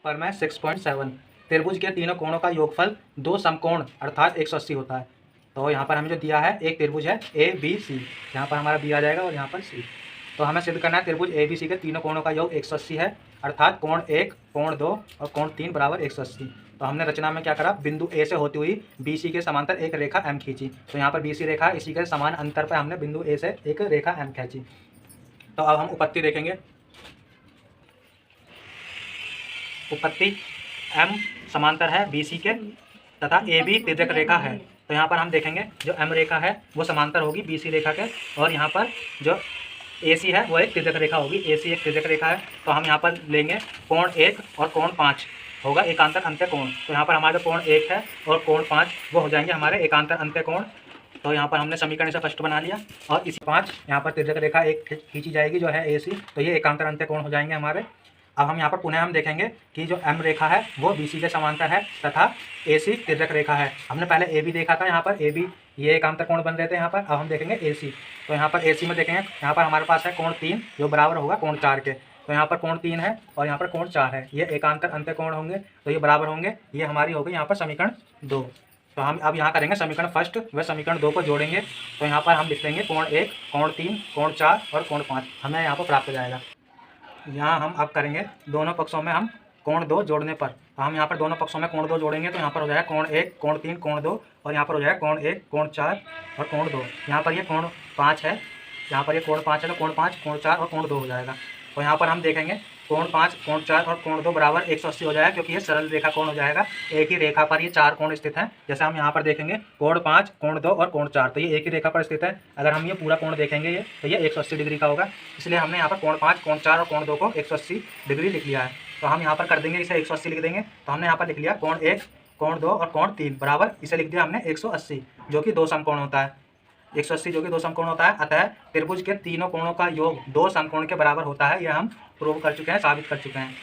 पर मैं 6.7 त्रिभुज के तीनों कोणों का योगफल दो समकोण अर्थात 180 होता है। तो यहाँ पर हमें जो दिया है एक त्रिभुज है ए बी सी, यहाँ पर हमारा बी आ जाएगा और यहाँ पर सी। तो हमें सिद्ध करना है त्रिभुज ए बी सी के तीनों कोणों का योग 180 है, अर्थात कोण 1, कोण 2 और कोण 3 बराबर 180। तो हमने रचना में क्या करा, बिंदु ए से होती हुई बी सी के समांतर एक रेखा एम खींची। तो यहाँ पर बी सी रेखा, इसी के समान अंतर पर हमने बिंदु ए से एक रेखा एम खींची। तो अब हम उपपत्ति देखेंगे। उपपत्ति एम समांतर है बी सी के तथा ए बी तिर्यक रेखा है। तो यहाँ पर हम देखेंगे जो एम रेखा है वो समांतर होगी बी सी रेखा के, और यहाँ पर जो ए सी है वो एक तिर्यक रेखा होगी। ए सी एक तिर्यक रेखा है। तो हम यहाँ पर लेंगे कोण 1 और कोण 5 होगा एकांतर अंत्य कोण। तो यहाँ पर हमारे कोण 1 है और कोण 5 वो हो जाएंगे हमारे एकांतर अंत्य कोण। तो यहाँ पर हमने समीकरण से फर्स्ट बना लिया, और इसी 5 यहाँ पर तिर्यक रेखा एक खींची जाएगी जो है ए सी। तो ये एकांतर अंत्य कोण हो जाएंगे हमारे। अब हम यहाँ पर पुनः हम देखेंगे कि जो एम रेखा है वो बी सी के समांतर है तथा ए सी तिर्यक रेखा है। हमने पहले ए बी देखा था, यहाँ पर ए बी ये एकांतर कोण बन रहे थे यहाँ पर। अब हम देखेंगे ए सी। तो यहाँ पर ए सी में देखेंगे, यहाँ पर हमारे पास है कोण 3 जो बराबर होगा कोण 4 के। तो यहाँ पर कोण 3 है और यहाँ पर कोण 4 है, ये एकांतर अंत्य कोण होंगे, तो ये बराबर होंगे। ये हमारी हो गई यहाँ पर समीकरण 2। तो हम अब यहाँ करेंगे समीकरण फर्स्ट व समीकरण 2 को जोड़ेंगे। तो यहाँ पर हम लिख लेंगे कोण 1, कोण 3, कोण 4 और कोण 5 हमें यहाँ पर प्राप्त हो जाएगा। यहाँ हम अब करेंगे दोनों पक्षों में हम कोण 2 जोड़ने पर। तो हम यहाँ पर दोनों पक्षों में कोण 2 जोड़ेंगे। तो यहाँ पर हो जाएगा कोण 1, कोण 3, कोण 2, और यहाँ पर हो जाएगा कोण 1, कोण 4 और कोण 2। यहाँ पर ये कोण 5 है, यहाँ पर ये कोण 5 है, तो कोण 5, कोण 4 और कोण 2 हो जाएगा। तो यहाँ पर हम देखेंगे कोण 5, कोण 4 और कोण 2 बराबर 180 हो जाएगा, क्योंकि ये सरल रेखा कोण हो जाएगा। एक ही रेखा पर ये 4 कोण स्थित हैं। जैसे हम यहाँ पर देखेंगे कोण 5, कोण 2 और कोण 4, तो ये एक ही रेखा पर स्थित है। अगर हम ये पूरा कोण देखेंगे ये, तो ये 180 डिग्री का होगा। इसलिए हमने यहाँ पर कोण 5, कोण 4 और कोण 2 को 180 डिग्री लिख लिया है। तो हम यहाँ पर कर देंगे इसे 180 लिख देंगे। तो हमने यहाँ पर लिख लिया कोण 1, कोण 2 और कोण 3 बराबर, इसे लिख दिया हमने 180, जो कि 2 समकोण होता है। 180 जो कि 2 समकोण होता है। अतः त्रिभुज के तीनों कोणों का योग 2 समकोण के बराबर होता है। यह हम प्रूव कर चुके हैं, साबित कर चुके हैं।